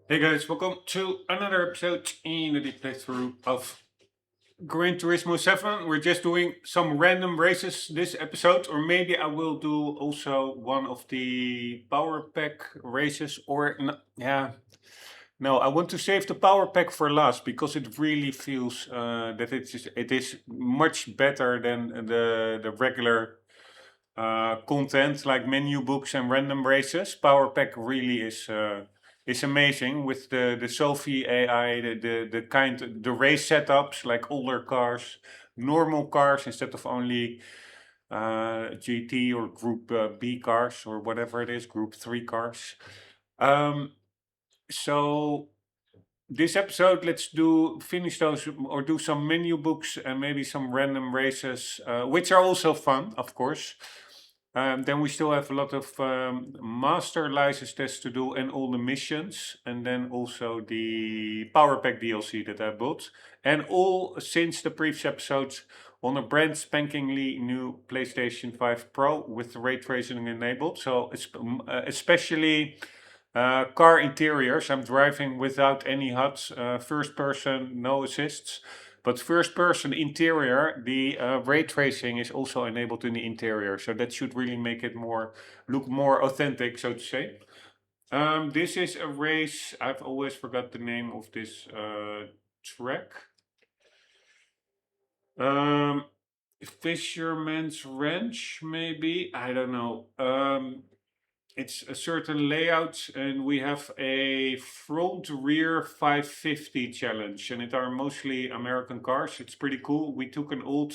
Hey guys, welcome to another episode in the deep playthrough of Gran Turismo 7. We're just doing some random races this episode, or maybe I will do also one of the power pack races, or no, I want to save the power pack for last because it really feels that it is much better than the regular content like menu books and random races. Power pack really is amazing with the Sophie AI, the race setups like older cars, normal cars instead of only GT or Group B cars or whatever it is, Group 3 cars. So this episode, let's finish those or do some menu books and maybe some random races, which are also fun, of course. Then we still have a lot of master license tests to do and all the missions, and then also the Power Pack DLC that I bought, and all since the previous episodes on a brand spankingly new PlayStation 5 Pro with the ray tracing enabled. So it's especially car interiors. I'm driving without any HUDs, first person, no assists. But first person interior, the ray tracing is also enabled in the interior. So that should really make it look more authentic, so to say. This is a race. I've always forgot the name of this track. Fisherman's Ranch, maybe? I don't know. It's a certain layout, and we have a front rear 550 challenge, and it are mostly American cars. It's pretty cool. We took an old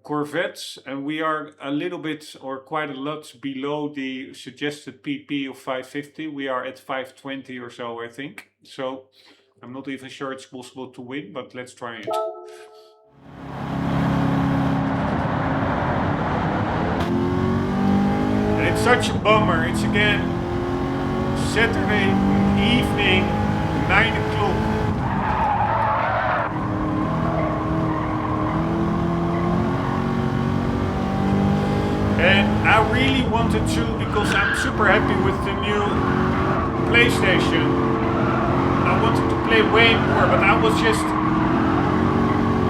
Corvette, and we are a little bit or quite a lot below the suggested PP of 550. We are at 520 or so, I think. So I'm not even sure it's possible to win, but let's try it. It's such a bummer. It's again Saturday evening, 9 o'clock. And I really wanted to, because I'm super happy with the new PlayStation. I wanted to play way more, but I was just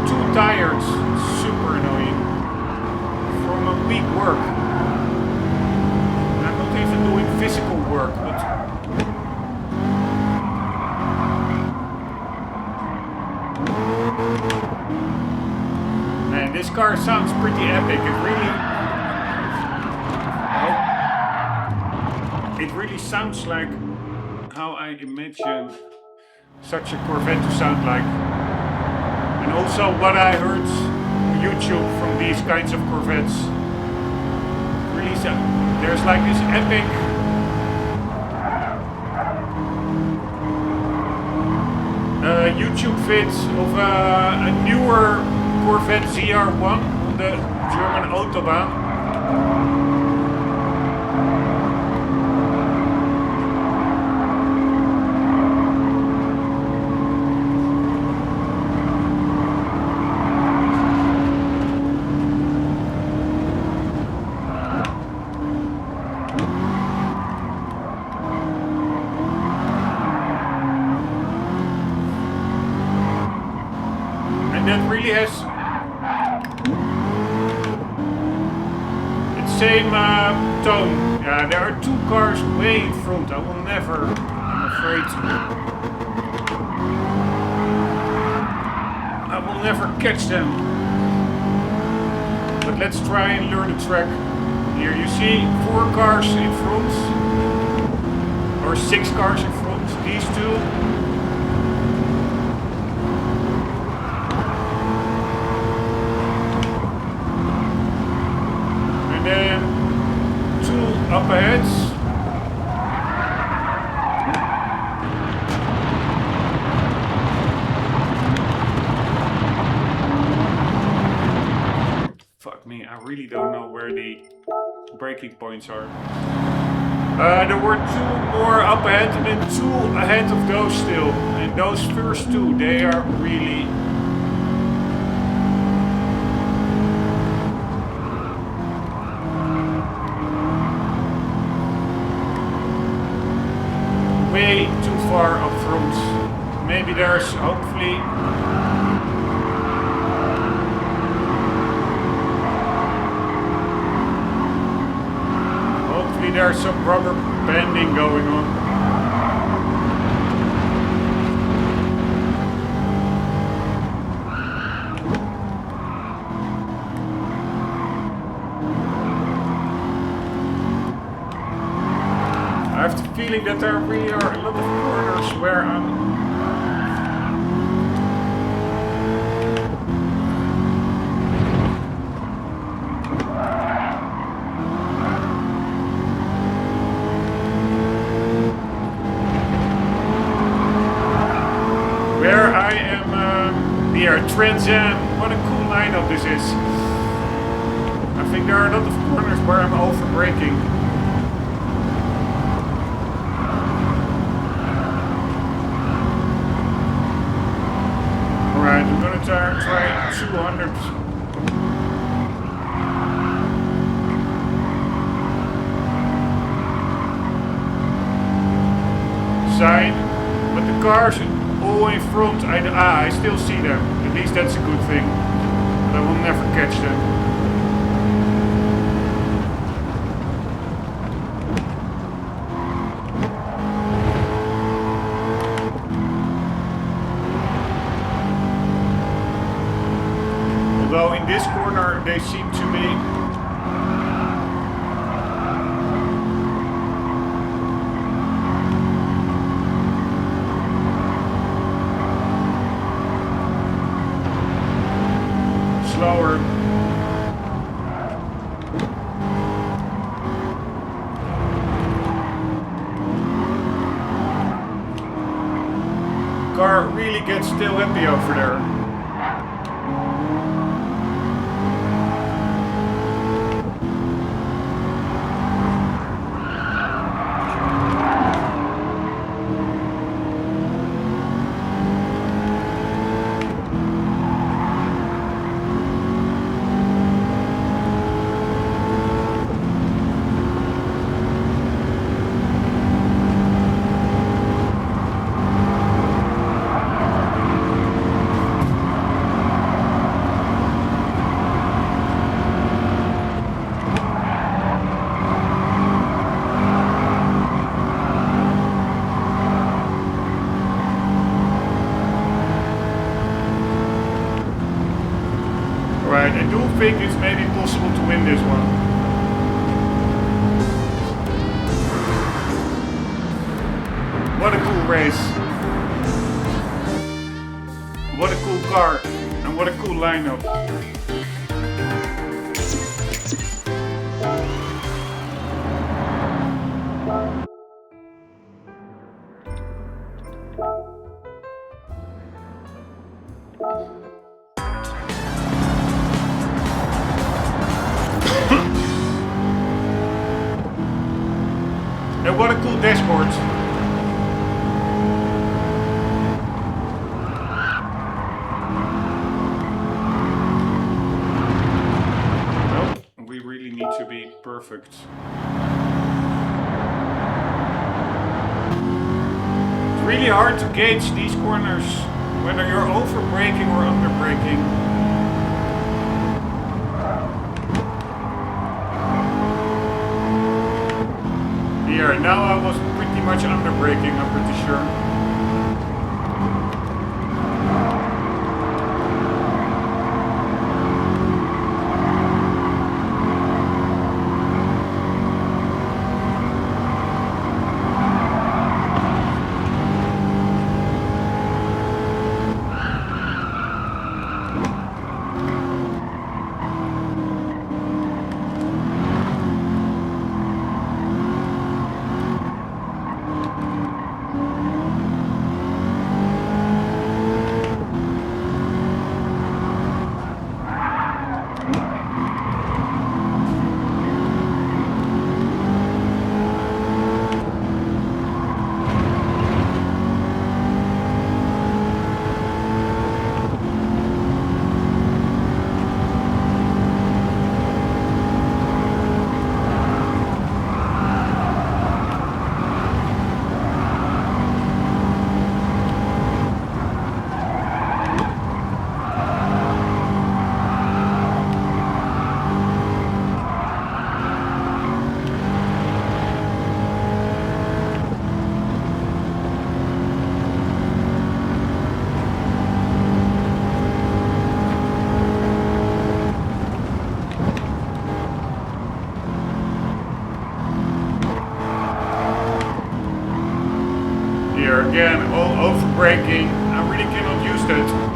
too tired. Super annoying. From a week work. Even doing physical work, but man, this car sounds pretty epic. It really sounds like how I imagine such a Corvette to sound like, and also what I heard on YouTube from these kinds of Corvettes. Really sound. There's like this epic YouTube vid of a newer Corvette ZR1 on the German Autobahn. Has its same tone. Yeah, there are two cars way in front. I will never, I'm afraid, I will never catch them. But let's try and learn the track. Here you see 4 cars in front, or 6 cars in front. These two. Up ahead. Fuck me, I really don't know where the braking points are. There were 2 more up ahead and 2 ahead of those still. And those first 2, they are really... way too far up front. Maybe there's hopefully there's some rubber banding going on. I have the feeling that there really are a lot of corners where Trans Am. What a cool lineup this is. I think there are a lot of corners where I'm over braking. Alright, I'm gonna try 200. Sign, but the cars all in front, I still see them. At least that's a good thing. But I will never catch them. Although in this corner they seem to be slower. Car really gets still happy over there. I do think it's maybe possible to win this one. What a cool race. What a cool car. And what a cool lineup. And what a cool dashboard. Nope, we really need to be perfect. It's really hard to gauge these corners, whether you're over braking or under braking. Here, now I was pretty much under braking, I'm pretty sure. here. Again, all over braking. I really cannot use that.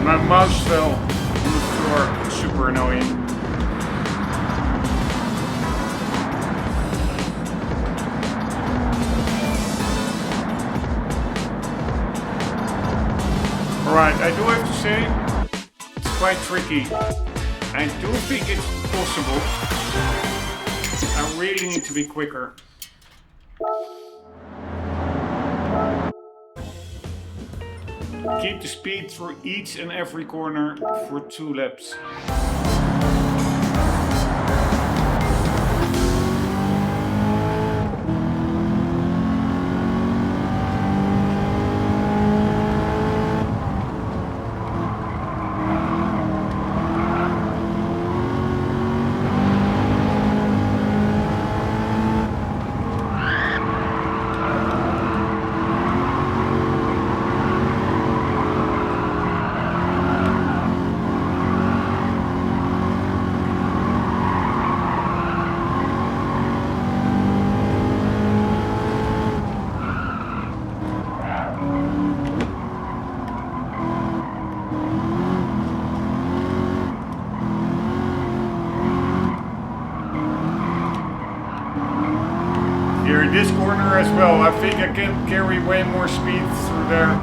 My mouse fell on the floor, super annoying. Alright, I do have to say, it's quite tricky. I do think it's possible. I really need to be quicker. Keep the speed through each and every corner for 2 laps. Here in this corner as well, I think I can carry way more speed through there.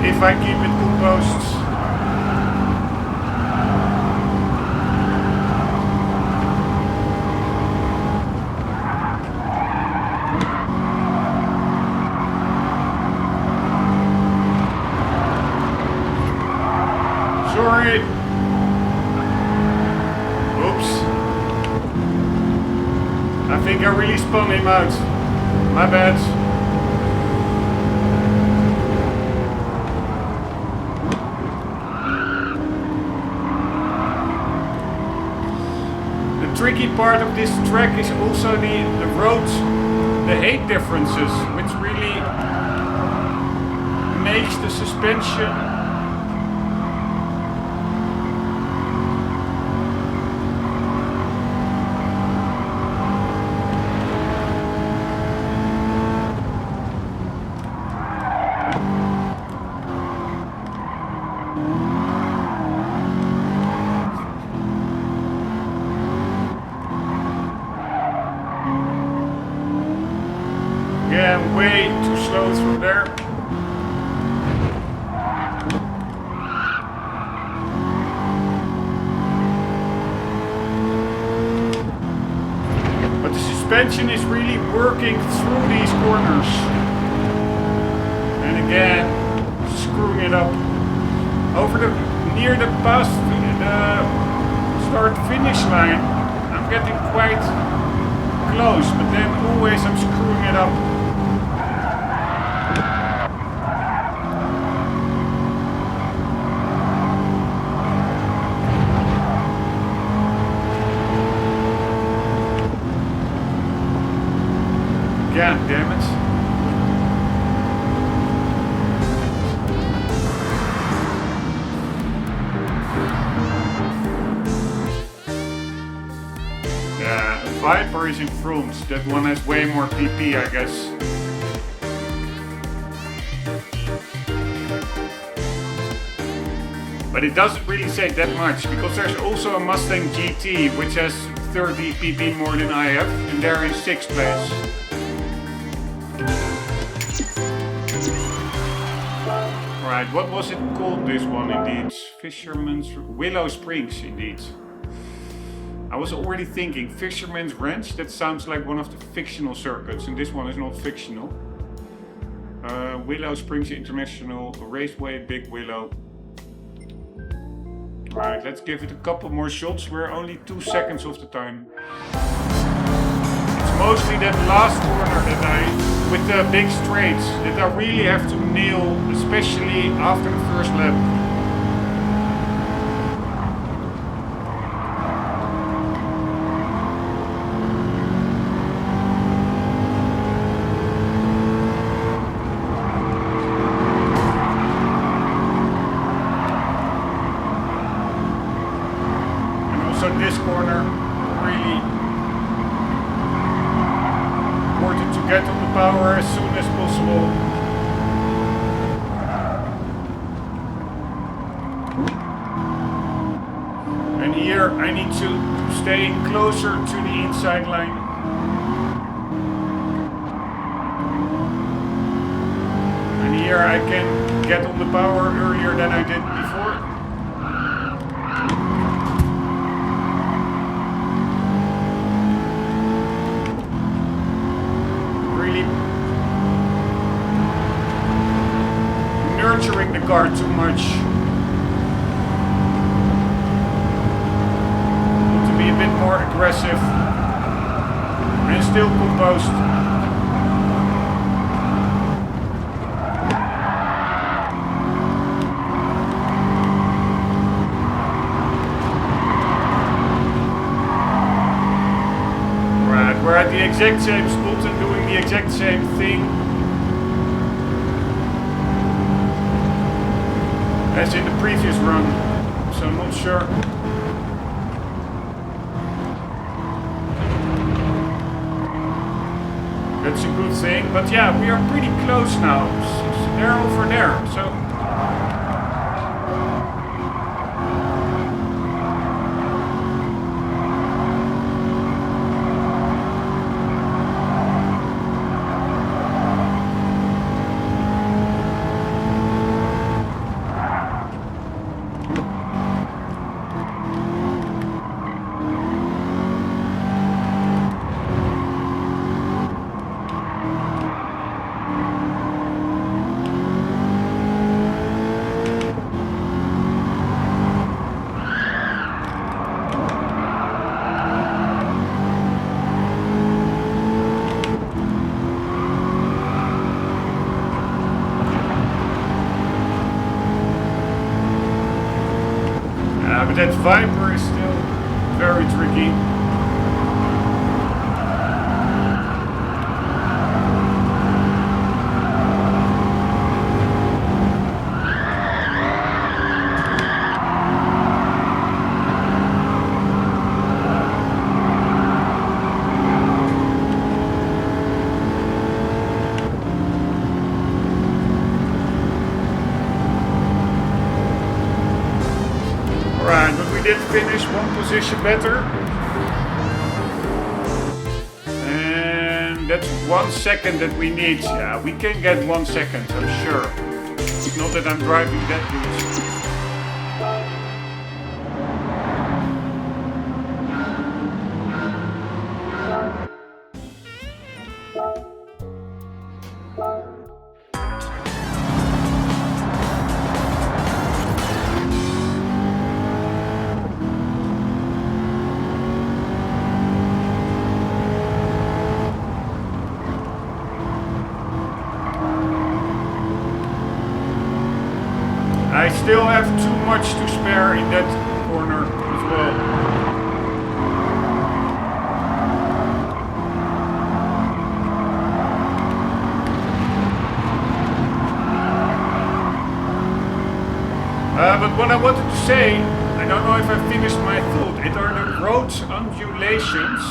If I keep it composed. Sorry. Oops. I think I really spun him out. My bad. The tricky part of this track is also the road, the height differences, which really makes the suspension way too slow through there. But the suspension is really working through these corners. And again, screwing it up. Over near the past start-finish line, I'm getting quite close, but then always I'm screwing it up. Yeah, damn it. Yeah, Viper is in front. That one has way more PP, I guess. But it doesn't really say that much, because there's also a Mustang GT which has 30 PP more than I have, and they're in 6th place. Right, what was it called, this one indeed? Fisherman's... Willow Springs indeed. I was already thinking, Fisherman's Ranch, that sounds like one of the fictional circuits, and this one is not fictional. Willow Springs International Raceway, Big Willow. Right, let's give it a couple more shots. We're only 2 seconds off the time. It's mostly that last corner that with the big straights, that I really have to nail, especially after the first lap. This corner, really important to get on the power as soon as possible. And here I need to stay closer to the inside line. And here I can get on the power earlier than I did before. Nurturing the car too much. Need to be a bit more aggressive and still composed. Right, we're at the exact same spot and doing the exact same thing as in the previous run, so I'm not sure. That's a good thing, but yeah, we are pretty close now. They're over there, so... but that Viper is still very tricky. Finish one position better, and that's 1 second that we need. Yeah, we can get 1 second, I'm sure. Not that I'm driving that good. I still have too much to spare in that corner as well. what I wanted to say, I don't know if I finished my thought. It are the road undulations.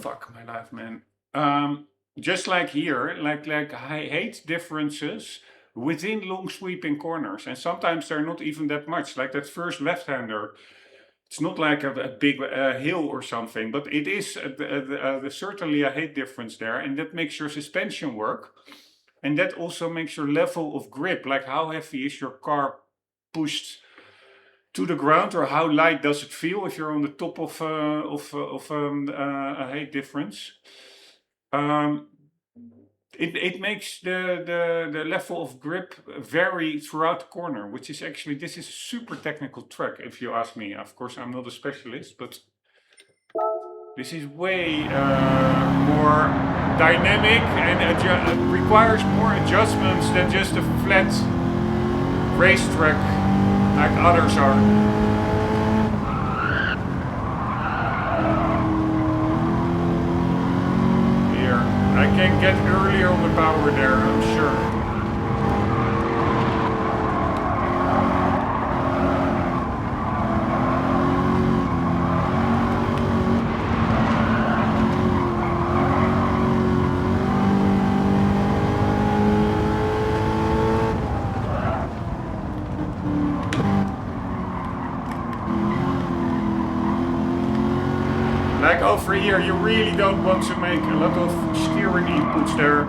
Fuck my life, man. Just like here, like height differences within long sweeping corners, and sometimes they're not even that much. Like that first left-hander, it's not like a big hill or something, but it is certainly a height difference there, and that makes your suspension work, and that also makes your level of grip, like how heavy is your car pushed to the ground, or how light does it feel if you're on the top of a height difference. It makes the level of grip vary throughout the corner, which is actually, this is a super technical track if you ask me. Of course, I'm not a specialist, but this is way more dynamic and requires more adjustments than just a flat racetrack like others are. I can get earlier on the power there, I'm sure. Like over here, you really don't want to make a lot of steering inputs there.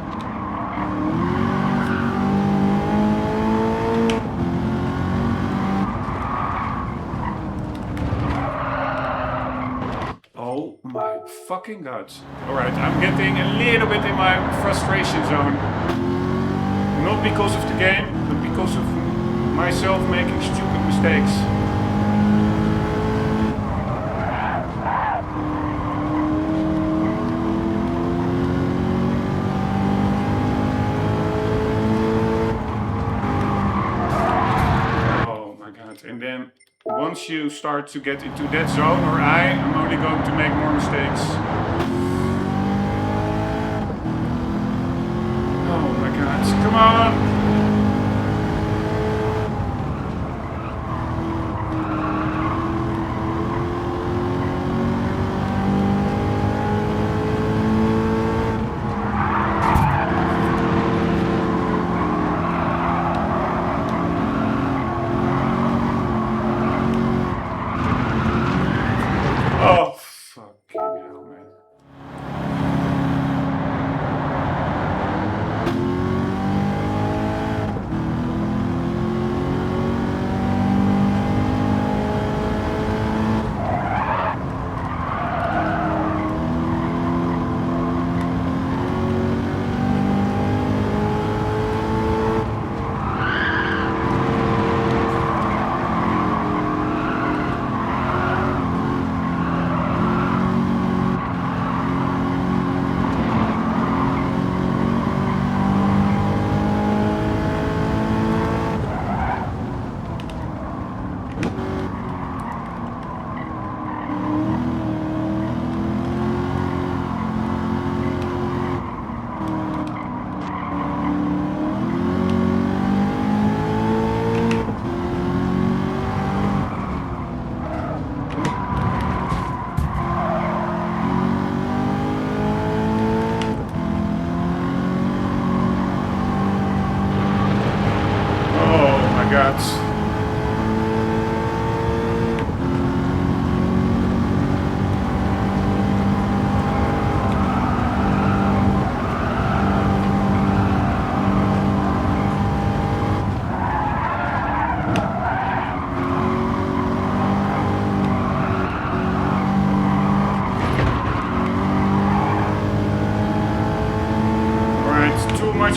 Oh my fucking god. Alright, I'm getting a little bit in my frustration zone. Not because of the game, but because of myself making stupid mistakes. And then once you start to get into that zone, or I'm only going to make more mistakes. Oh my god, come on! Oh, fucking hell, man.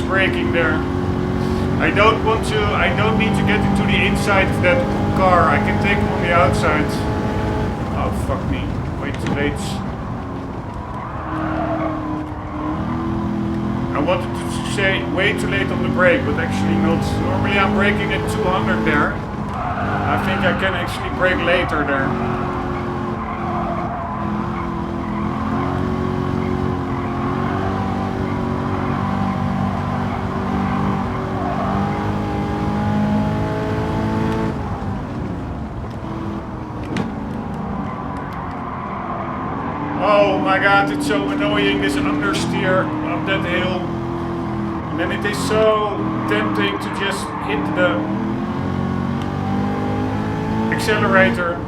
Braking there. I don't need to get into the inside of that car. I can take him on the outside. Oh, fuck me. Way too late. I wanted to say way too late on the brake, but actually not. Normally I'm braking at 200 there. I think I can actually brake later there. my god, it's so annoying, this understeer up that hill. And then it is so tempting to just hit the accelerator.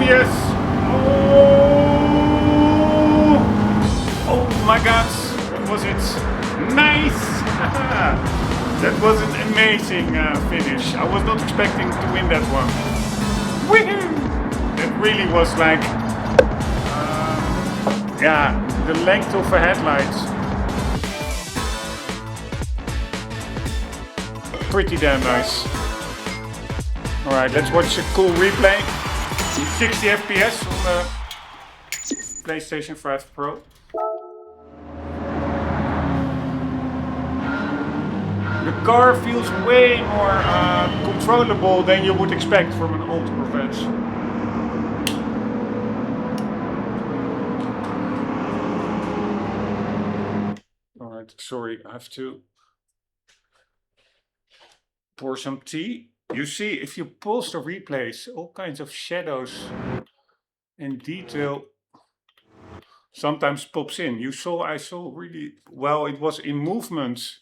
Yes! Oh my god! Was it nice? That was an amazing finish. I was not expecting to win that one. Woohoo! That really was like, yeah, the length of a headlight. Pretty damn nice. Alright, let's watch a cool replay. 60 FPS on the PlayStation 5 Pro. The car feels way more controllable than you would expect from an old Corvette. Alright, sorry, I have to pour some tea. You see, if you pause the replays, all kinds of shadows and detail sometimes pops in. I saw really, well, it was in movement.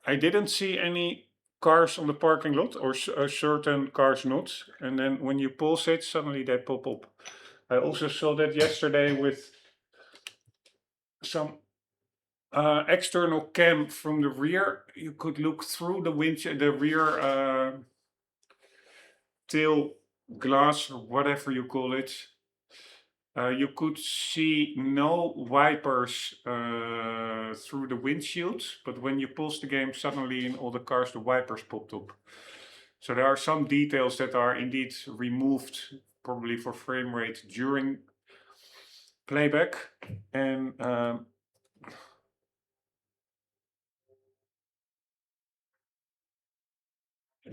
I didn't see any cars on the parking lot, or certain cars not. And then when you pause it, suddenly they pop up. I also saw that yesterday with some external cam from the rear. You could look through the rear tail glass, or whatever you call it. You could see no wipers through the windshield, but when you pause the game, suddenly in all the cars the wipers popped up. So there are some details that are indeed removed, probably for frame rate during playback, and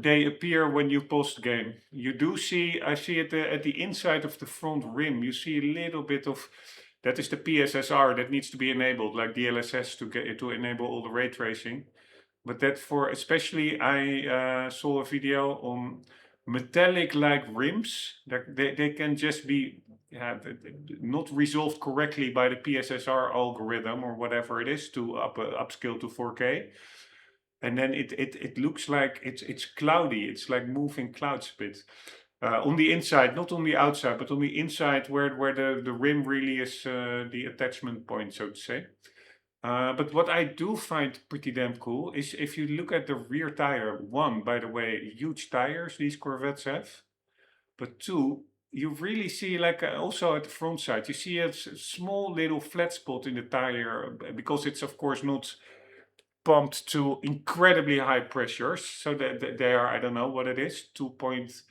they appear when you pause the game. You do see, I see at the inside of the front rim, you see a little bit of, that is the PSSR that needs to be enabled, like DLSS to enable all the ray tracing. But that for, especially I saw a video on metallic-like rims, they can just be not resolved correctly by the PSSR algorithm or whatever it is to upscale to 4K. And then it looks like it's cloudy. It's like moving clouds a bit. On the inside, not on the outside, but on the inside where the rim really is the attachment point, so to say. But what I do find pretty damn cool is if you look at the rear tire. One, by the way, huge tires these Corvettes have. But two, you really see, like also at the front side, you see a small little flat spot in the tire, because it's of course not pumped to incredibly high pressures. So they are, I don't know what it is, 2.2,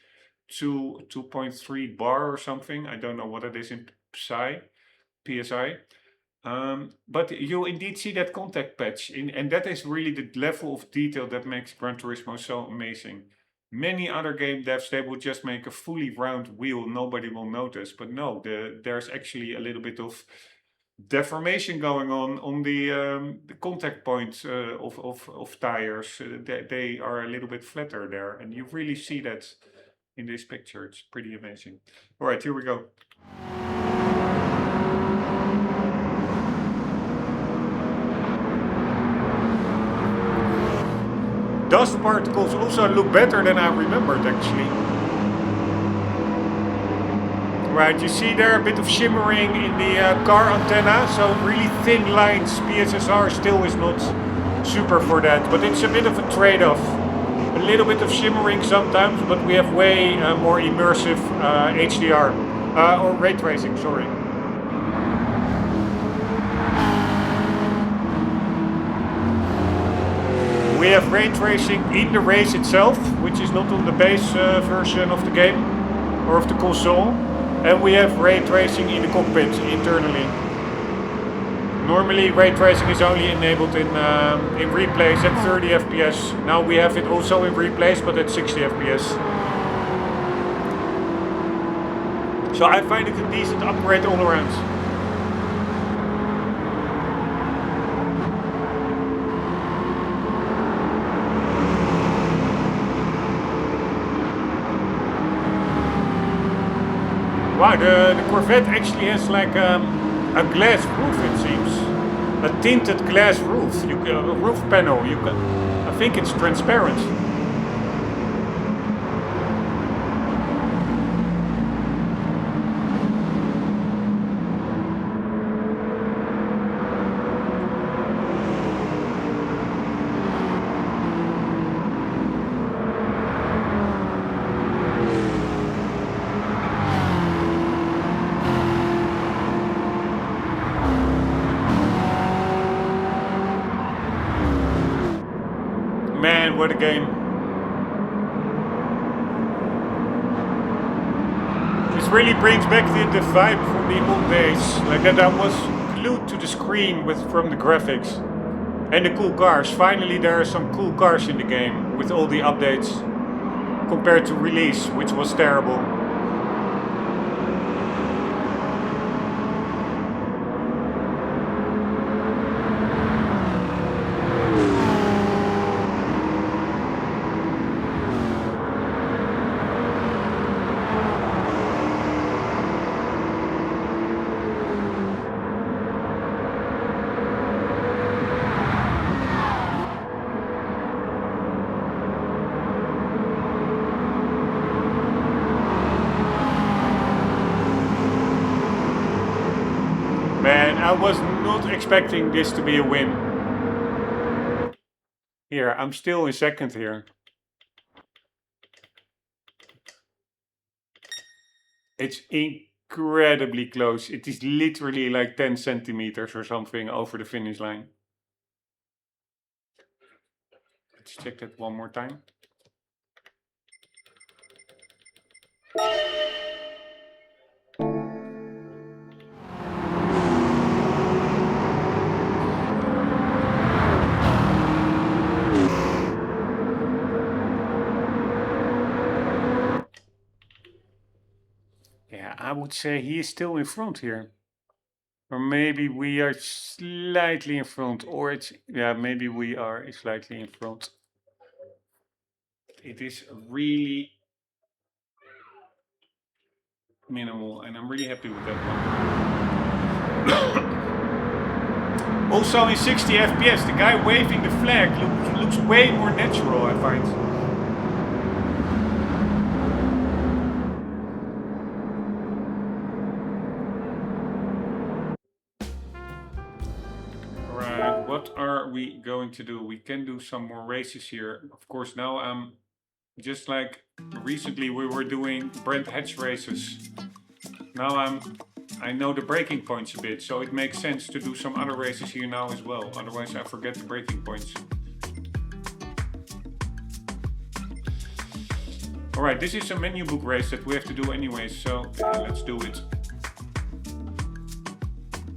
2.3 bar or something. I don't know what it is in PSI. But you indeed see that contact patch, and that is really the level of detail that makes Gran Turismo so amazing. Many other game devs, they would just make a fully round wheel, nobody will notice. But no, there's actually a little bit of deformation going on the contact point of tires. They are a little bit flatter there, and you really see that in this picture. It's pretty amazing. All right, here we go. Dust particles also look better than I remembered, actually. Right, you see there a bit of shimmering in the car antenna, so really thin lines. PSSR still is not super for that, but it's a bit of a trade-off. A little bit of shimmering sometimes, but we have way more immersive HDR, or ray tracing, sorry. We have ray tracing in the race itself, which is not on the base version of the game or of the console. And we have ray tracing in the cockpit internally. Normally ray tracing is only enabled in replays at 30 FPS. Now we have it also in replays, but at 60 FPS. So I find it a decent upgrade all around. Wow, the Corvette actually has like a glass roof, it seems. A tinted glass roof. A roof panel. I think it's transparent. Man, what a game. This really brings back the vibe from the old days. Like that I was glued to the screen from the graphics. And the cool cars. Finally there are some cool cars in the game with all the updates. Compared to release, which was terrible. Man, I was not expecting this to be a win. Here, I'm still in second here. It's incredibly close. It is literally like 10 centimeters or something over the finish line. Let's check that one more time. Yeah, I would say he is still in front here. Or maybe we are slightly in front, or it's, yeah, maybe we are slightly in front. It is really minimal, and I'm really happy with that one. Also in 60 FPS, the guy waving the flag looks way more natural, I find. What are we going to do? We can do some more races here. Of course, now I'm just like recently we were doing Brent Hatch races. Now I know the braking points a bit, so it makes sense to do some other races here now as well. Otherwise I forget the braking points. Alright, this is a menu book race that we have to do anyway, so let's do it.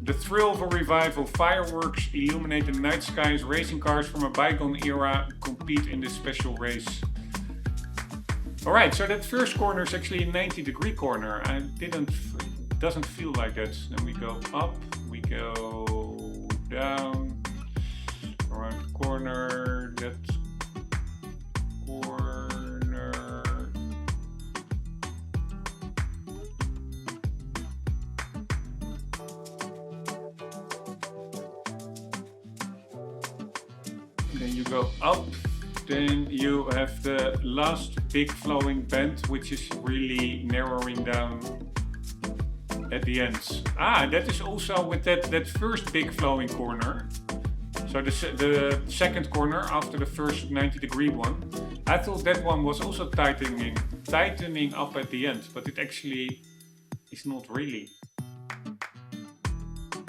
The thrill of a revival, fireworks illuminate the night skies, racing cars from a bygone era compete in this special race. Alright, so that first corner is actually a 90-degree corner. Doesn't feel like that. Then we go up, we go down, around the corner, that corner. Then you go up, then you have the last big flowing bend, which is really narrowing down at the ends. Ah, that is also with that first big flowing corner. So the second corner after the first 90-degree one. I thought that one was also tightening up at the end, but it actually is not really.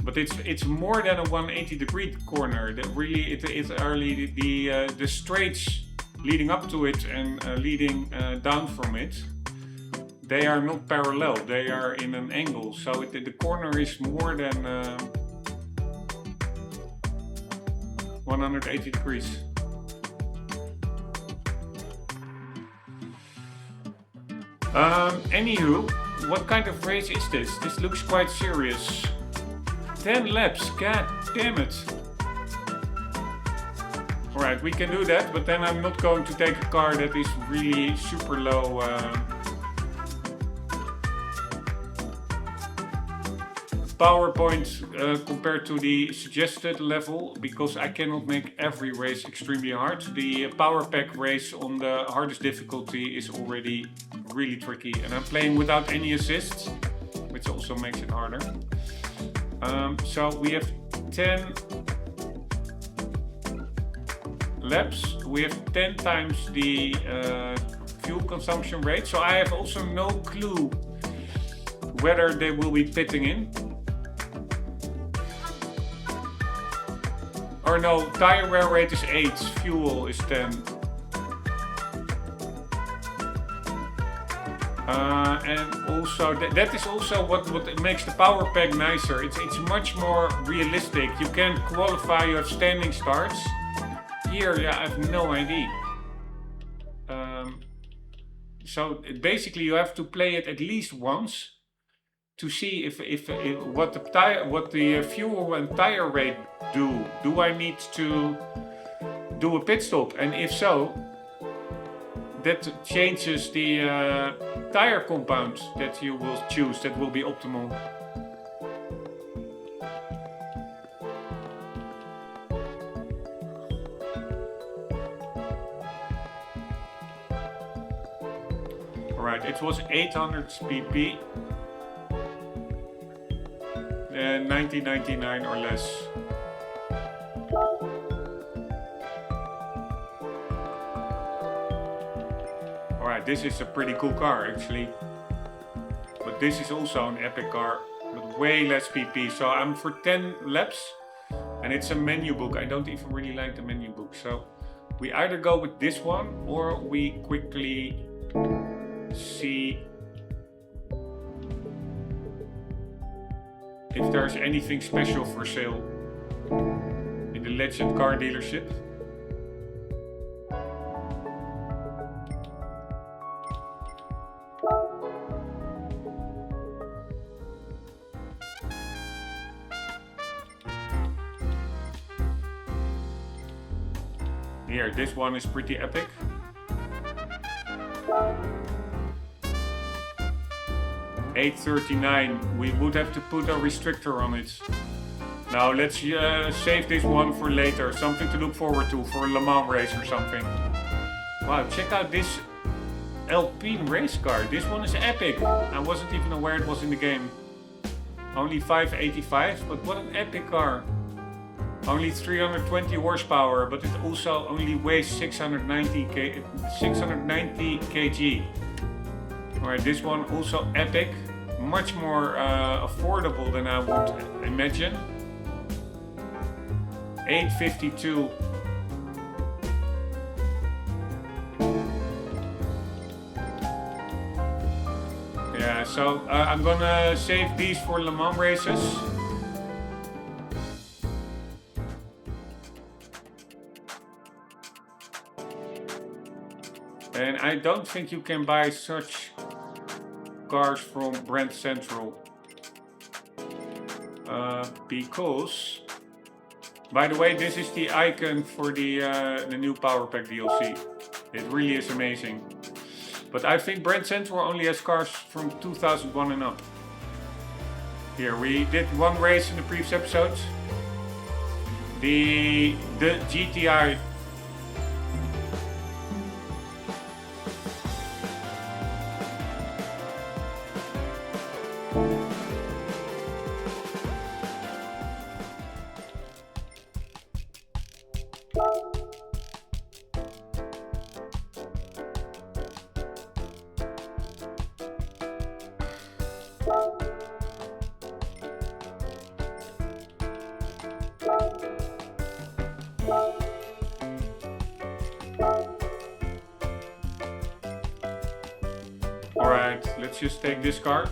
but it's more than a 180-degree corner. That really it's early the straights leading up to it and leading down from it. They are not parallel. They are in an angle. So the corner is more than 180 degrees. Anywho, what kind of race is this? This looks quite serious. 10 laps, god damn it. Alright, we can do that, but then I'm not going to take a car that is really super low. Power point compared to the suggested level, because I cannot make every race extremely hard. The power pack race on the hardest difficulty is already really tricky, and I'm playing without any assists, which also makes it harder. So we have 10 laps, we have 10 times the fuel consumption rate, so I have also no clue whether they will be pitting in. Or no, tire wear rate is 8, fuel is 10. And also, that is also what makes the power pack nicer. It's much more realistic. You can qualify, you have standing starts. Here, yeah, I have no idea. So basically you have to play it at least once to see if what the fuel and tire rate do. Do I need to do a pit stop? And if so, that changes the tire compound that you will choose. That will be optimal. Alright, it was 800 pp. 1999 or less. Alright, this is a pretty cool car actually. But this is also an epic car, but way less PP. So I'm for 10 laps, and it's a menu book. I don't even really like the menu book. So we either go with this one, or we quickly see if there's anything special for sale in the Legend car dealership. Here, this one is pretty epic. $839. We would have to put a restrictor on it. Now let's save this one for later. Something to look forward to for a Le Mans race or something. Wow, check out this Alpine race car. This one is epic. I wasn't even aware it was in the game. Only 585, but what an epic car. Only 320 horsepower, but it also only weighs 690 kg. Alright, this one also epic. Much more affordable than I would imagine. 852. Yeah, so I'm gonna save these for Le Mans races. And I don't think you can buy such cars from Brand Central. Because, by the way, this is the icon for the new Power Pack DLC. It really is amazing. But I think Brand Central only has cars from 2001 and up. Here, we did one race in the previous episode. The GTI. Alright, let's just take this car.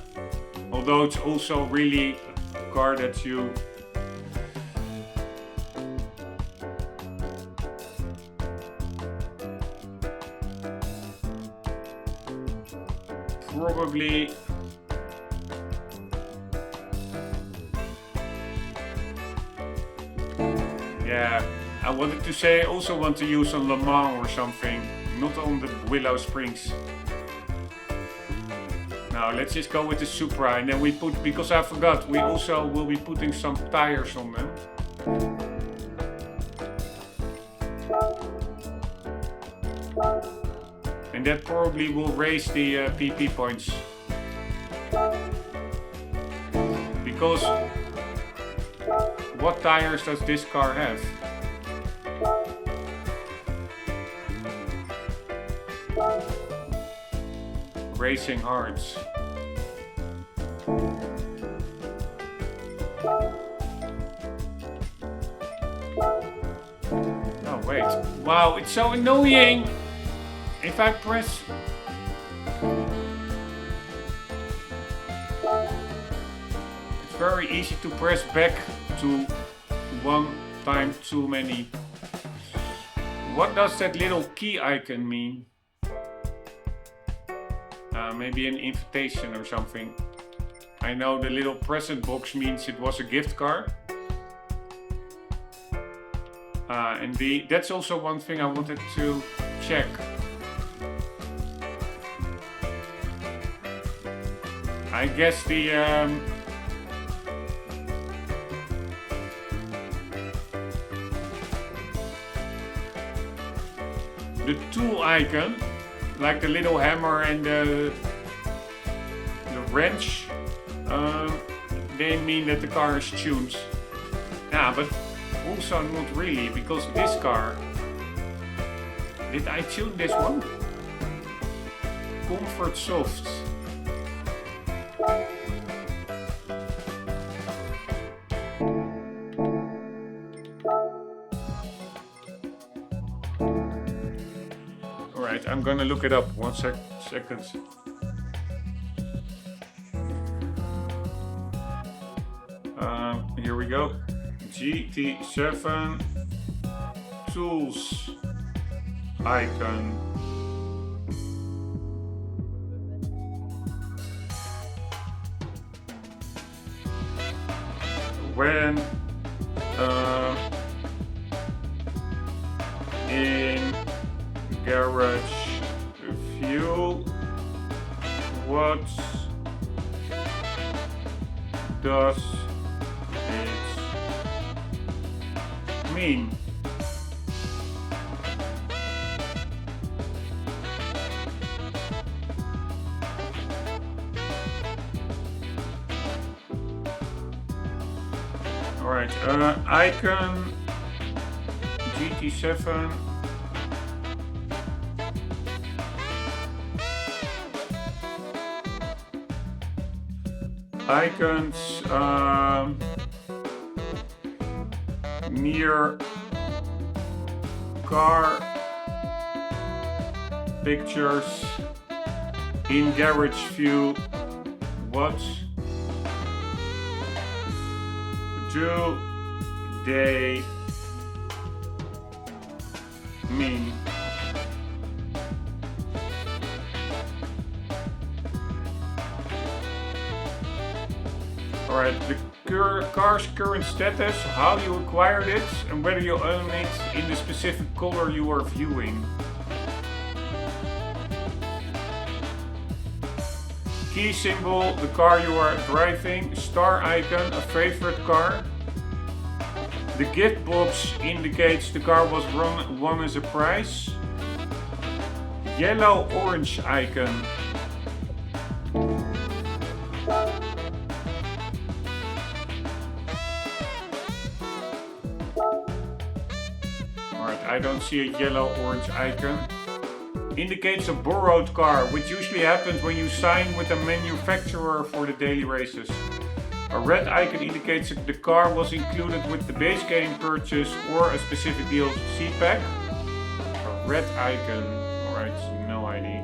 Although it's also really a car that you probably yeah, I wanted to say I also want to use on Le Mans or something, not on the Willow Springs. Now let's just go with the Supra, and then we put, because I forgot, we also will be putting some tires on them. And that probably will raise the PP points. Because what tires does this car have? Racing Hards. Oh wait. Wow, it's so annoying! If I press... It's very easy to press back to one time too many. What does that little key icon mean? Maybe an invitation or something. I know the little present box means it was a gift card. And that's also one thing I wanted to check. I guess the tool icon, like the little hammer and the wrench, they mean that the car is tuned. Yeah, but also not really, because this car, did I tune this one? Comfort Soft. Alright, I'm gonna look it up. 1 second. Here we go. GT7 tools icon. When in garage view, what does it mean? Alright, icon GT7. Icons near car pictures in garage view. What do they mean? Alright, the car's current status, how you acquired it, and whether you own it in the specific color you are viewing. Key symbol, the car you are driving. Star icon, a favorite car. The gift box indicates the car was won as a prize. Yellow orange icon. Alright, I don't see a yellow orange icon. Indicates a borrowed car, which usually happens when you sign with a manufacturer for the daily races. A red icon indicates that the car was included with the base game purchase or a specific DLC pack. A red icon, alright, no ID.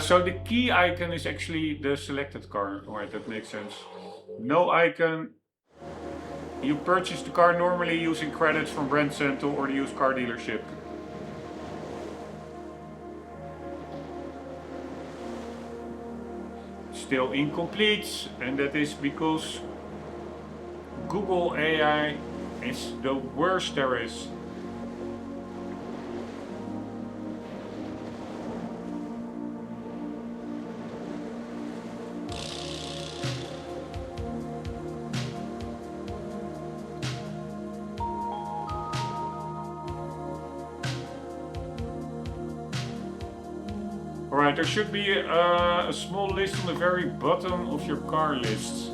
So the key icon is actually the selected car. Alright, that makes sense. No icon. You purchase the car normally using credits from Brand Central or the used car dealership. Still incomplete, and that is because Google AI is the worst there is. Alright, there should be a small list on the very bottom of your car list.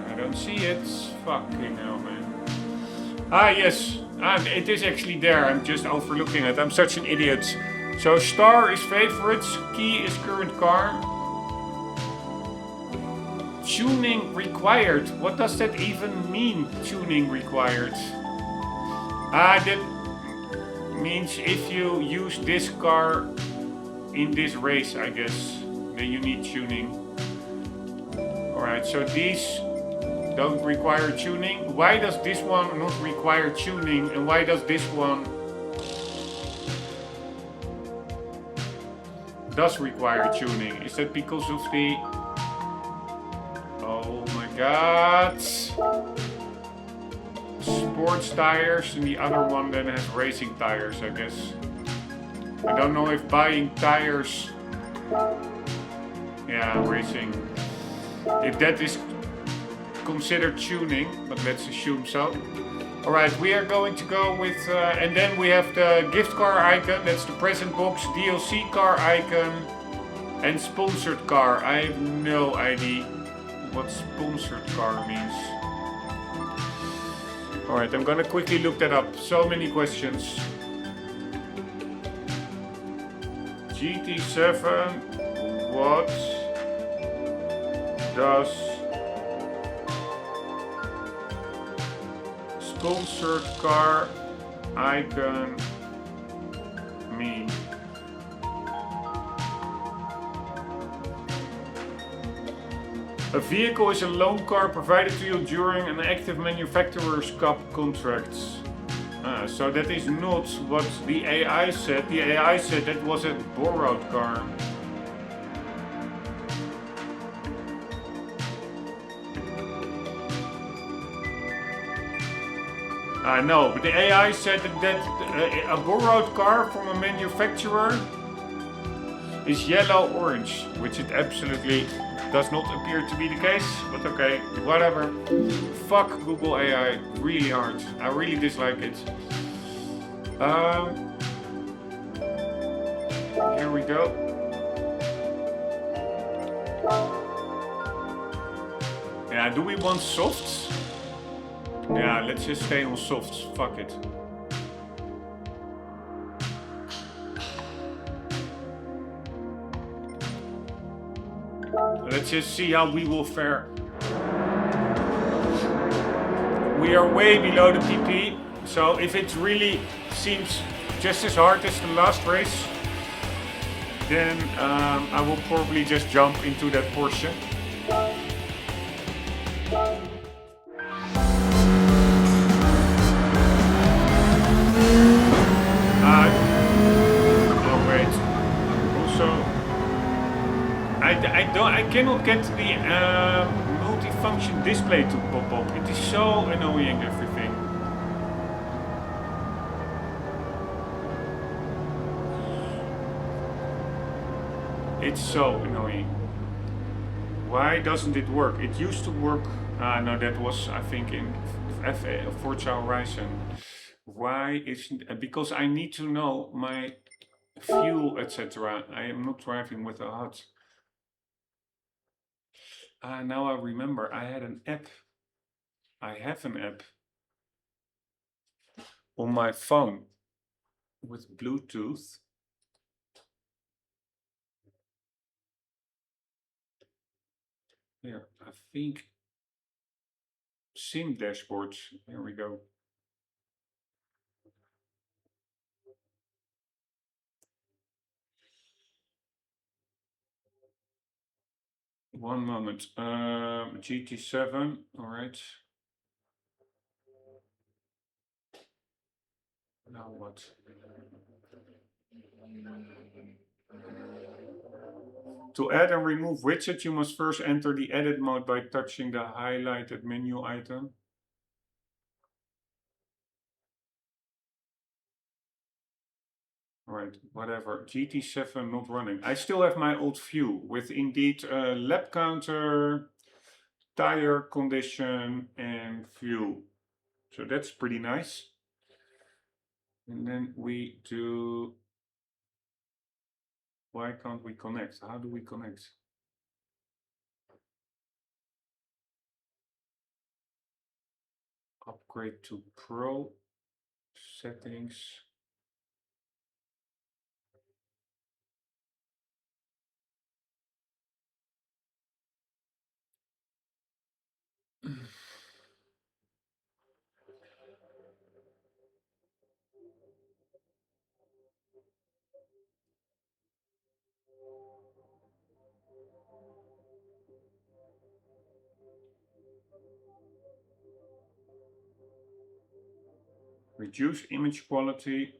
I don't see it. Fucking hell, man. Ah, yes. It is actually there. I'm just overlooking it. I'm such an idiot. So star is favorites, key is current car. Tuning required. What does that even mean, tuning required? That means if you use this car in this race, I guess, then you need tuning. Alright, so these don't require tuning. Why does this one not require tuning, and why does this one does require tuning? Is that because of the... Oh my god. Sports tires, and the other one then has racing tires, I guess. I don't know if buying tires... Yeah, racing. If that is considered tuning, but let's assume so. Alright, we are going to go with... and then we have the gift car icon, that's the present box, DLC car icon, and sponsored car. I have no idea what sponsored car means. Alright, I'm gonna quickly look that up. So many questions. GT7, what does sponsored car icon mean? A vehicle is a loan car provided to you during an active manufacturer's cup contract. So that is not what the AI said. The AI said that was a borrowed car. No, but the AI said that a borrowed car from a manufacturer is yellow-orange, which it absolutely does not appear to be the case, but okay, whatever. Fuck Google AI really hard. I really dislike it. Here we go. Yeah, do we want softs? Yeah, let's just stay on softs. Fuck it. Let's just see how we will fare. We are way below the PP, so if it really seems just as hard as the last race, then I will probably just jump into that portion. Oh wait. Also, I cannot get the multifunction display to pop up. It is so annoying, everything. It's so annoying. Why doesn't it work? It used to work. No, that was, I think, in Forza Horizon. Why isn't? Because I need to know my fuel, etc. I am not driving with a HUD. Now I remember, I had an app. I have an app on my phone with Bluetooth. Here, I think sim dashboards. Here we go. One moment. GT7. All right. Now what? To add and remove widget, you must first enter the edit mode by touching the highlighted menu item. Right, whatever. GT7 not running. I still have my old view with indeed lap counter, tire condition, and view. So that's pretty nice. And then we do. Why can't we connect? How do we connect? Upgrade to Pro settings. Reduce image quality.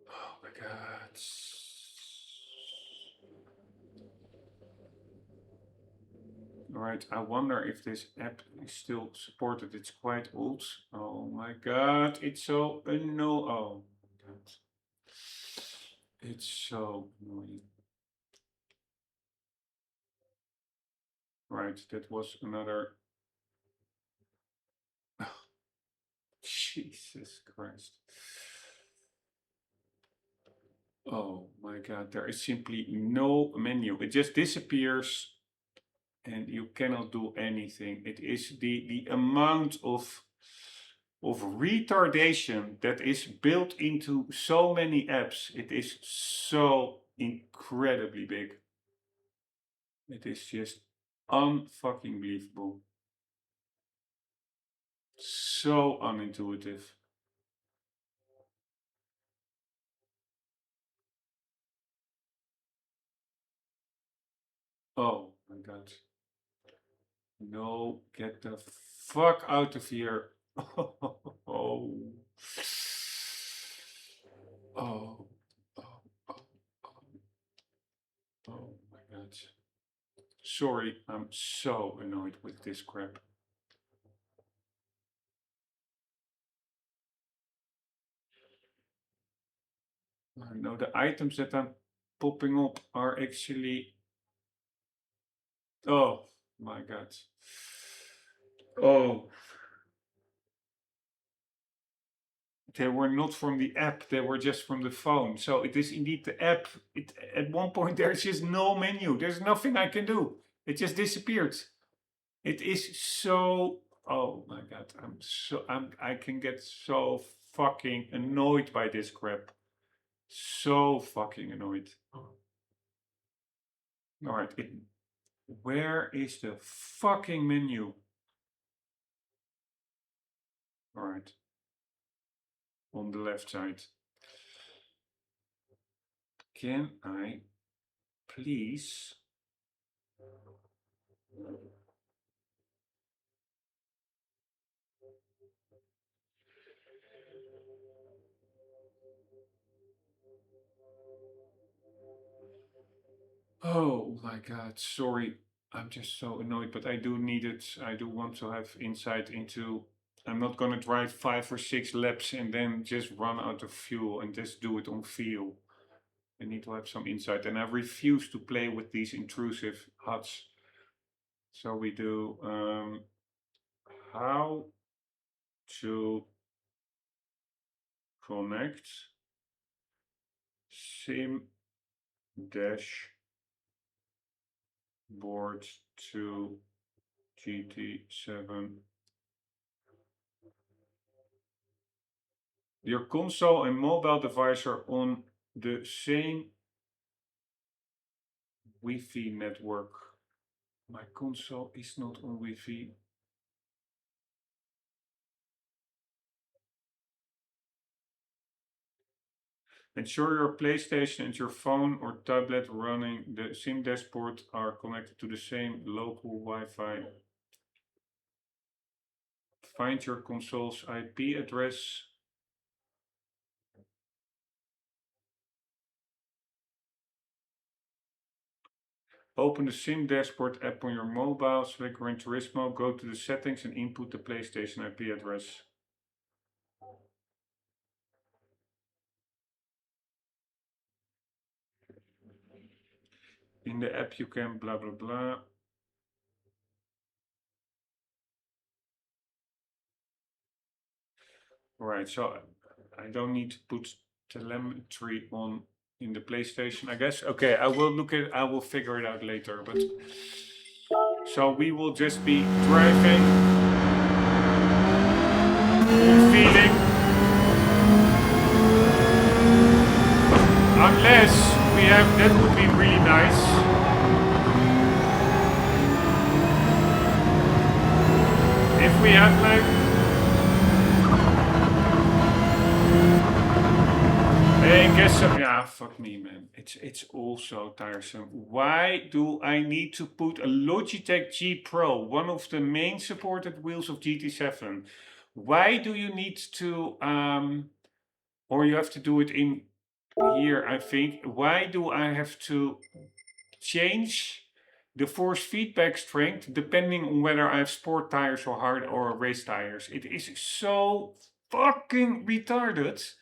Oh my god. Alright, I wonder if this app is still supported. It's quite old. Oh my god, it's so annoying. Oh my god. It's so annoying. Right, that was another. Jesus Christ. Oh my god, there is simply no menu. It just disappears and you cannot do anything. It is the amount of retardation that is built into so many apps. It is so incredibly big. It is just unfucking believable. So unintuitive. Oh my god. No, get the fuck out of here. Oh. Oh. Oh. Oh. Oh my god. Sorry, I'm so annoyed with this crap. No, the items that are popping up are actually. Oh my god. Oh. They were not from the app, they were just from the phone. So it is indeed the app. At one point there's just no menu. There's nothing I can do. It just disappeared. It is so. Oh my god. I can get so fucking annoyed by this crap. So fucking annoyed. Alright, where is the fucking menu? Alright. On the left side. Can I please? Oh my god, sorry. I'm just so annoyed, but I do need it. I do want to have insight into. I'm not gonna drive 5 or 6 laps and then just run out of fuel and just do it on feel. I need to have some insight, and I refuse to play with these intrusive HUDs. So we do how to connect sim dashboard to GT7. Your console and mobile device are on the same Wi-Fi network. My console is not on Wi-Fi. Ensure your PlayStation and your phone or tablet running the sim dashboard are connected to the same local Wi-Fi. Find your console's IP address. Open the sim dashboard app on your mobile, select Gran Turismo, go to the settings and input the PlayStation IP address. In the app you can blah blah blah. Alright, so I don't need to put telemetry on in the PlayStation, I guess. Okay, I will figure it out later, but so we will just be driving on feeling, unless we have, that would be really nice. If we have like I guess so. Yeah, fuck me, man. It's also tiresome. Why do I need to put a Logitech G Pro, one of the main supported wheels of GT7? Why do you need to, or you have to do it in here, I think. Why do I have to change the force feedback strength depending on whether I have sport tires or hard or race tires? It is so fucking retarded.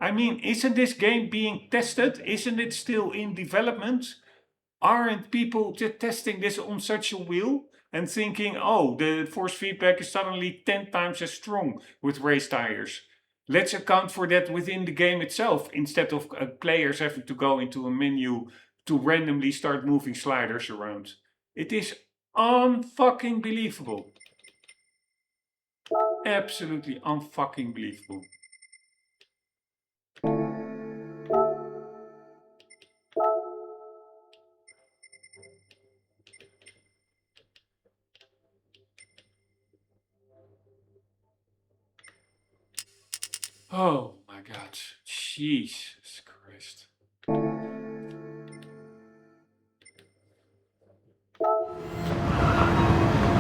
I mean, isn't this game being tested? Isn't it still in development? Aren't people just testing this on such a wheel and thinking, oh, the force feedback is suddenly 10 times as strong with race tires? Let's account for that within the game itself instead of players having to go into a menu to randomly start moving sliders around. It is unfucking believable. Absolutely unfucking believable. Oh my god. Jesus Christ.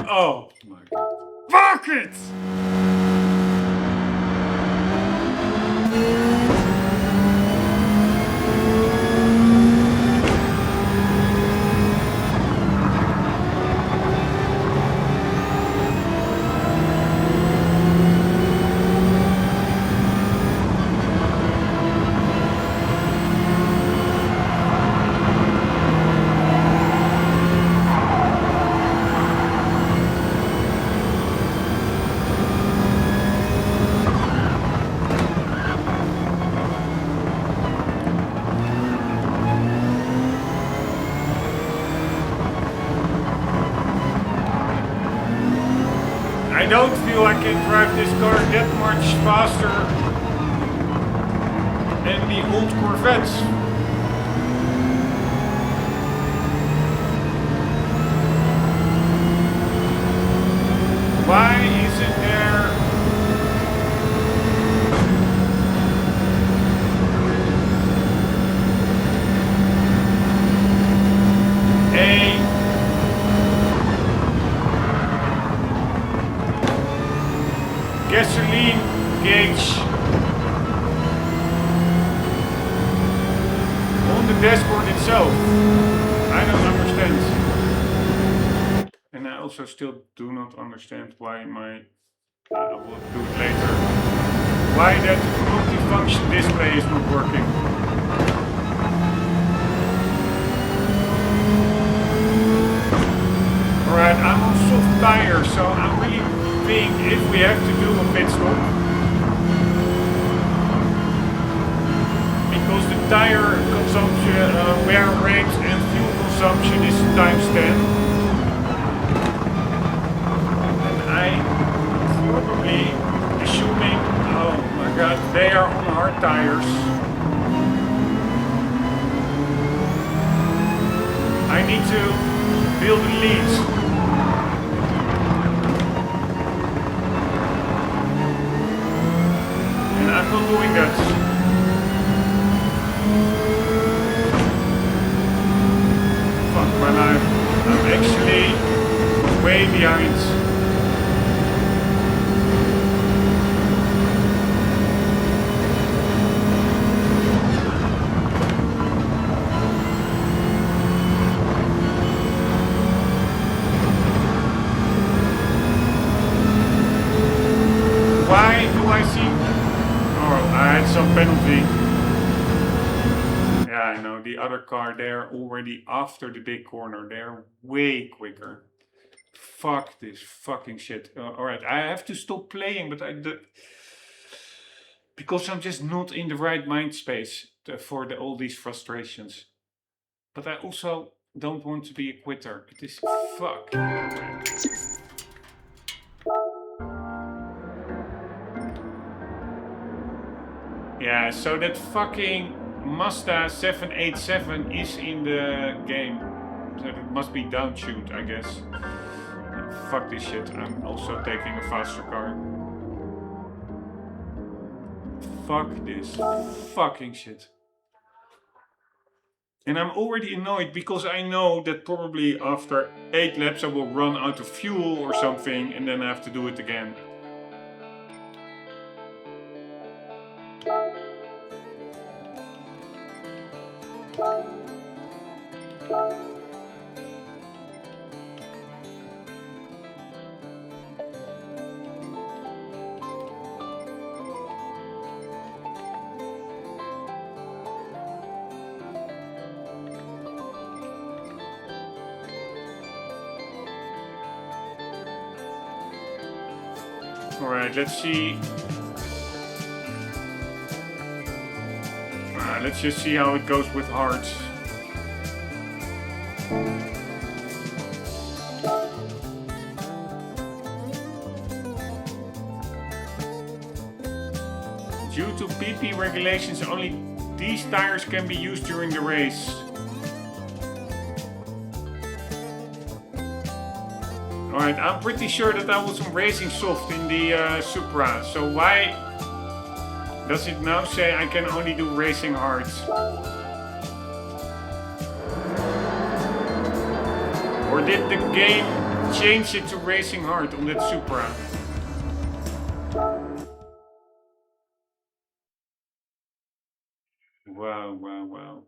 Oh my god. Fuck it! I don't feel I can drive this car that much faster than the old Corvettes. Why isn't there a gasoline gauge on the dashboard itself? I don't understand. And I also still do not understand why my, I will do it later, why that multifunction display is not working. Alright, I'm on soft tires, so I'm really think if we have to do a pit stop, because the tire consumption, wear rate and fuel consumption is times 10. god, they are on hard tires. I need to build a lead. And I'm not doing that. Fuck my life. I'm actually way behind. Why do I see... Oh, I had some penalty. Yeah, I know. The other car, they're already after the big corner. They're way quicker. Fuck this fucking shit. Alright, I have to stop playing, but because I'm just not in the right mind space for all these frustrations. But I also don't want to be a quitter. It is fuck. Yeah, so that fucking Mazda 787 is in the game. So it must be downtuned, I guess. Fuck this shit. I'm also taking a faster car. Fuck this fucking shit. And I'm already annoyed because I know that probably after 8 laps I will run out of fuel or something and then I have to do it again. Alright, let's see. Let's just see how it goes with hearts. Due to PP regulations, only these tires can be used during the race. Alright, I'm pretty sure that I was on racing soft in the Supra, so why does it now say I can only do racing hards? Or did the game change it to racing hard on that Supra? Wow, wow, wow.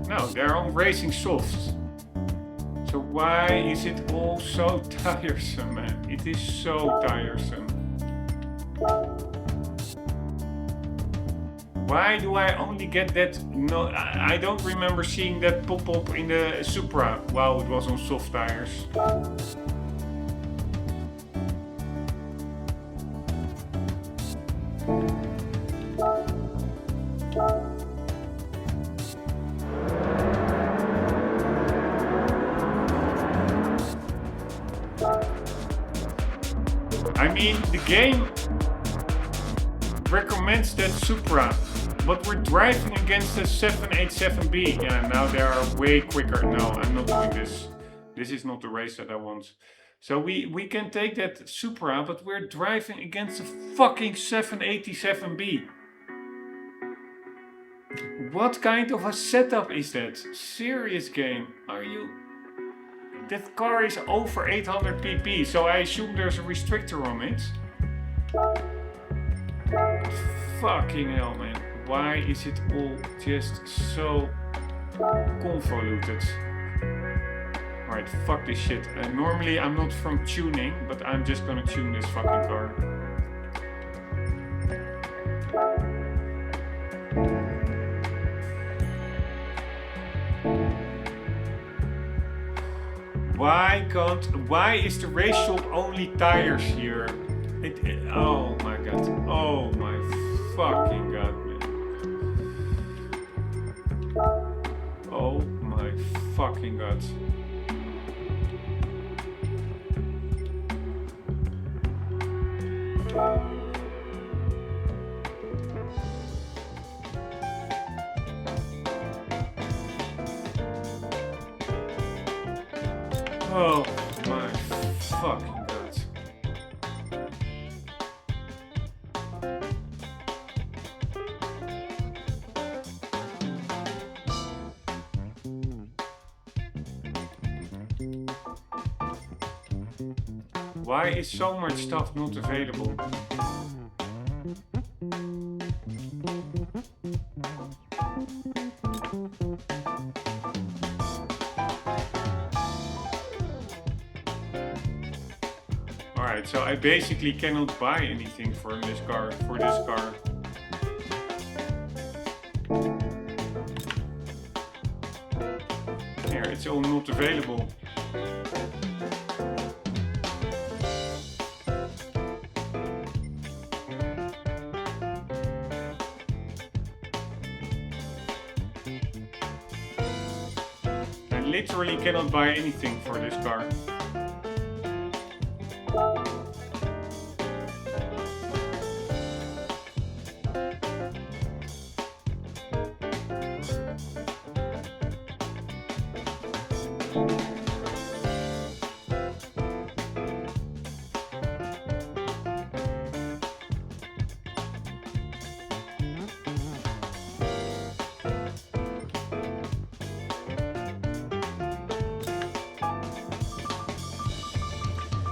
No, they're on racing softs. So why is it all so tiresome, man? It is so tiresome. Why do I only get that? No, I don't remember seeing that pop-up in the Supra while it was on soft tires. I mean, the game recommends that Supra, but we're driving against the 787B. Yeah, now they are way quicker. No, I'm not doing this. This is not the race that I want. So we can take that Supra, but we're driving against the fucking 787B. What kind of a setup is that? Serious game. Are you... That car is over 800 pp, so I assume there's a restrictor on it. Fucking hell, man. Why is it all just so convoluted? Alright, fuck this shit. Normally I'm not from tuning, but I'm just gonna tune this fucking car. Why is the race shop only tires here? Oh my god. Oh my fucking god, man. fucking god. Oh my fucking god. Why is so much stuff not available? Alright, so I basically cannot buy anything for this car. Here, it's all not available. I literally cannot buy anything for this car.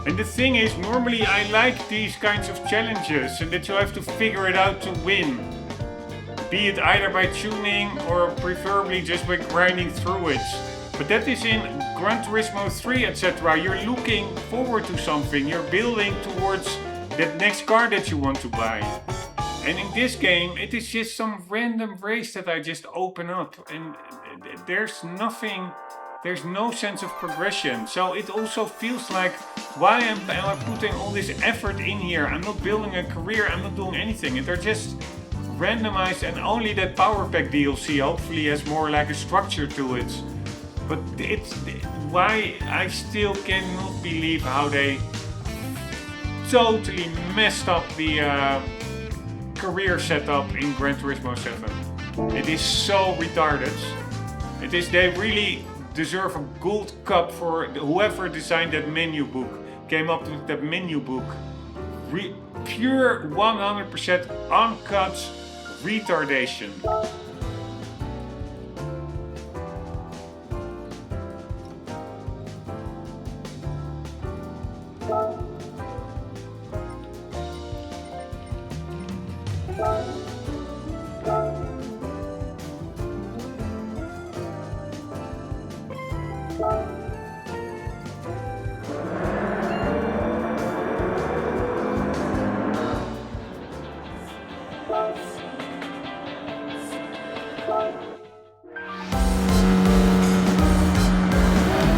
And the thing is, normally I like these kinds of challenges and that you have to figure it out to win. Be it either by tuning or preferably just by grinding through it. But that is in Gran Turismo 3, etc. You're looking forward to something, you're building towards that next car that you want to buy. And in this game, it is just some random race that I just open up and there's nothing. There's no sense of progression, so it also feels like, why am I putting all this effort in here? I'm not building a career, I'm not doing anything, and they're just randomized, and only that power pack DLC hopefully has more like a structure to it. But it's why I still cannot believe how they totally messed up the career setup in Gran Turismo 7. It is so retarded. They really deserve a gold cup for whoever designed that menu book, came up with that menu book. Pure 100% uncut retardation.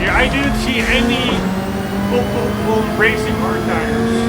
Yeah, I didn't see any racing hard tires.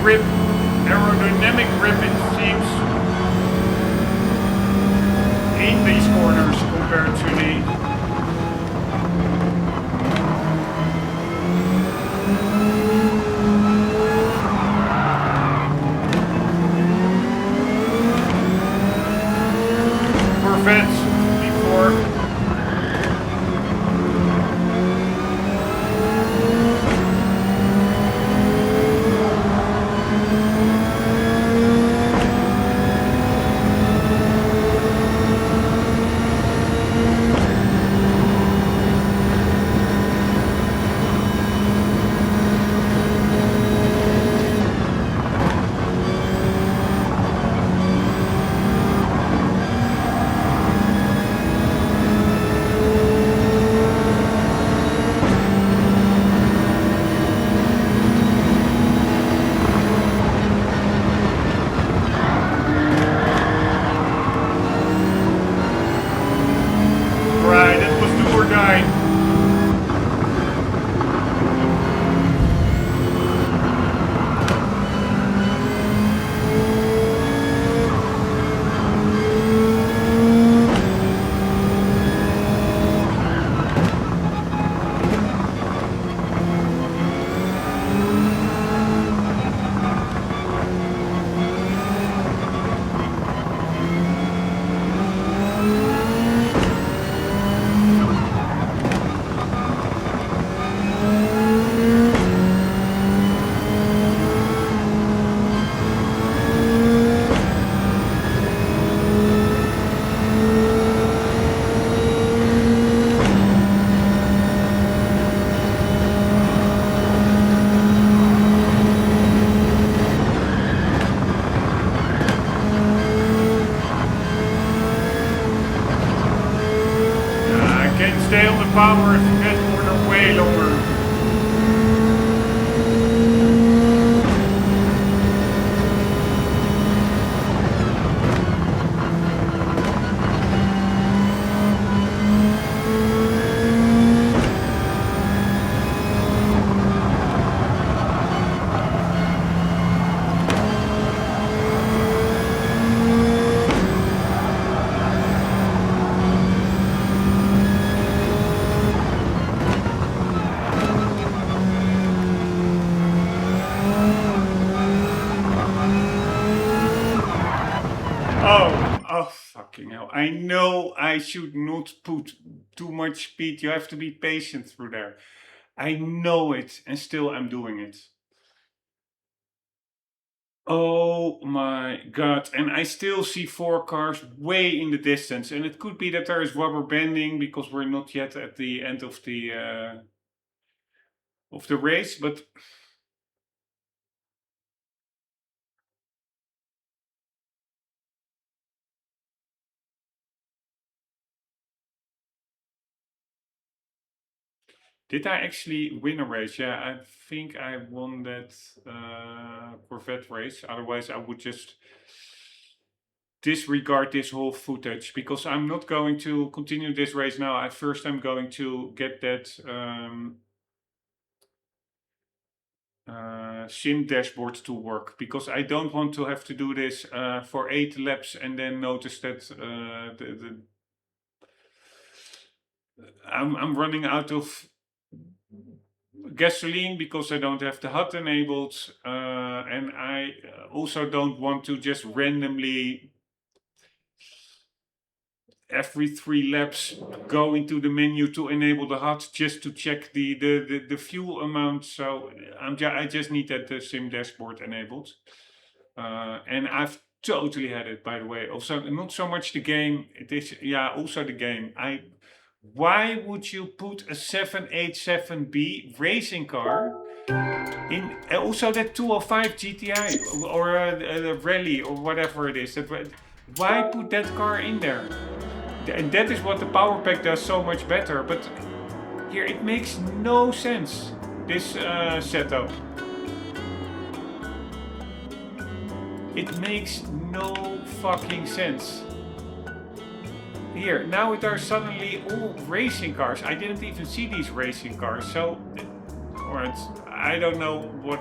grip, aerodynamic grip it seems in these corners compared to the Corvettes before. Stay on the power if you get for way longer. Oh, fucking hell. I know I should not put too much speed. You have to be patient through there. I know it, and still I'm doing it. Oh my god. And I still see 4 cars way in the distance. And it could be that there is rubber banding because we're not yet at the end of the race, but did I actually win a race? Yeah, I think I won that Corvette race. Otherwise, I would just disregard this whole footage because I'm not going to continue this race now. I'm going to get that sim dashboard to work because I don't want to have to do this for 8 laps and then notice that I'm running out of gasoline because I don't have the HUD enabled, and I also don't want to just randomly every 3 laps go into the menu to enable the HUD just to check the fuel amount. So I just need that sim dashboard enabled, and I've totally had it, by the way. Also, not so much the game. It is also the game. Why would you put a 787B racing car in also that 205 GTI or a rally or whatever it is? Why put that car in there? And that is what the power pack does so much better. But here it makes no sense, this setup. It makes no fucking sense. Here, now there are suddenly all racing cars. I didn't even see these racing cars, so... Alright, I don't know what...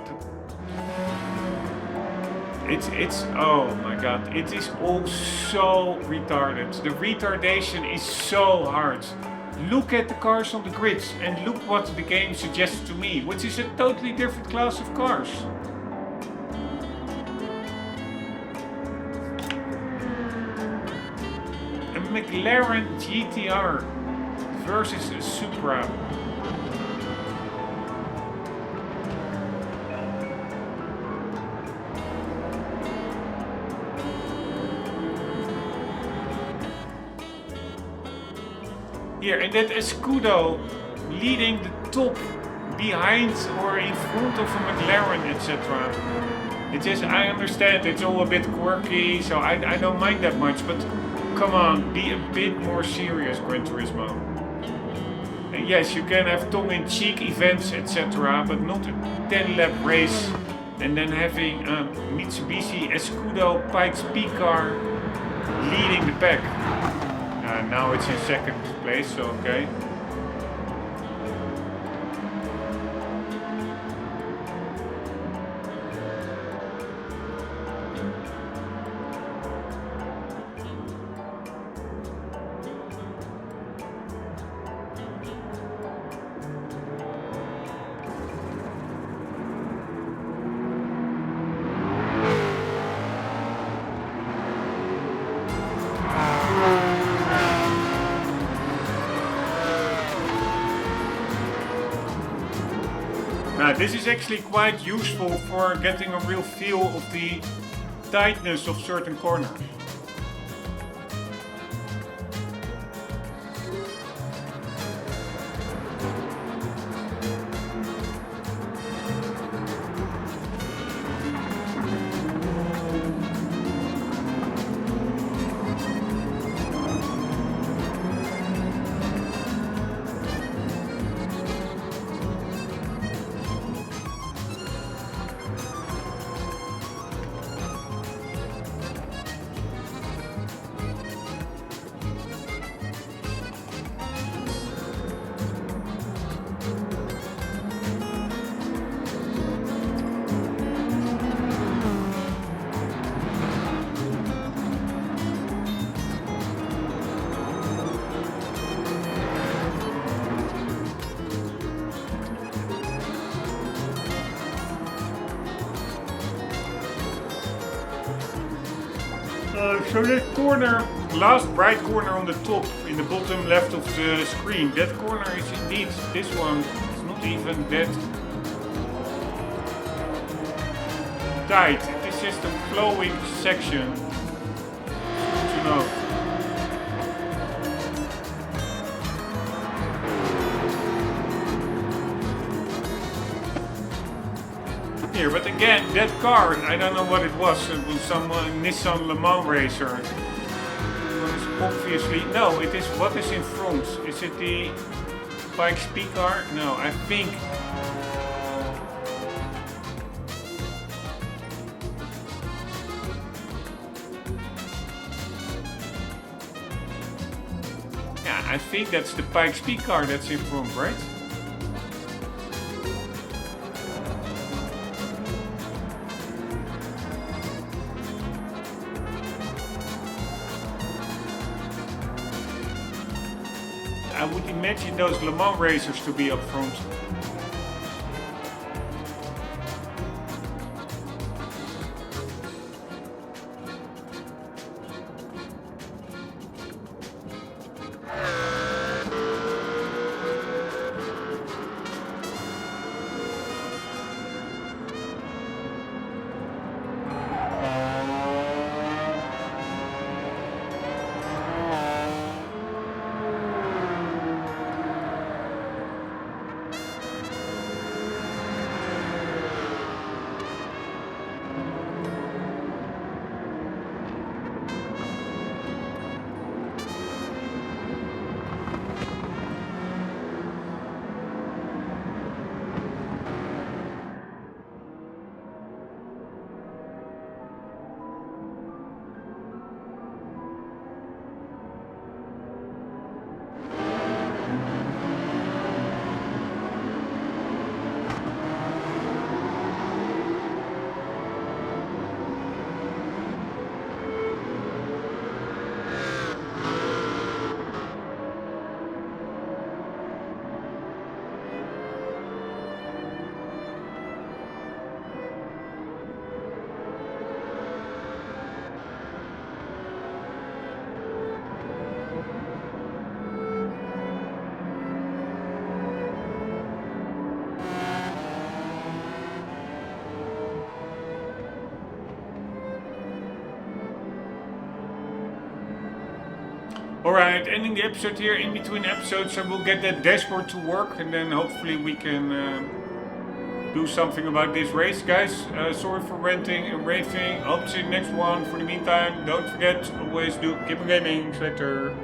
It's oh my god, it is all so retarded. The retardation is so hard. Look at the cars on the grids and look what the game suggests to me, which is a totally different class of cars. A McLaren GTR versus a Supra. Here, and that Escudo leading the top behind or in front of a McLaren, etc. It is, I understand it's all a bit quirky, so I don't mind that much, but come on, be a bit more serious, Gran Turismo. And yes, you can have tongue-in-cheek events, etc., but not a 10-lap race and then having a Mitsubishi Escudo Pikes Peak car leading the pack. Now it's in second place, so okay. This is actually quite useful for getting a real feel of the tightness of certain corners. So that corner, last bright corner on the top, in the bottom left of the screen, that corner is indeed this one. It's not even that tight. It is just a flowing section. Good to know. Here, but again, that car, I don't know what it was some Nissan Le Mans racer. It was obviously, no, it is, what is in front? Is it the Pikes Peak car? No, I think. Yeah, I think that's the Pikes Peak car that's in front, right? I would imagine those Le Mans racers to be up front. Alright, ending the episode here. In between episodes I will get that dashboard to work, and then hopefully we can do something about this race, guys. Sorry for ranting and raving. Hope to see you next one. For the meantime, don't forget, always do keep on gaming. Later.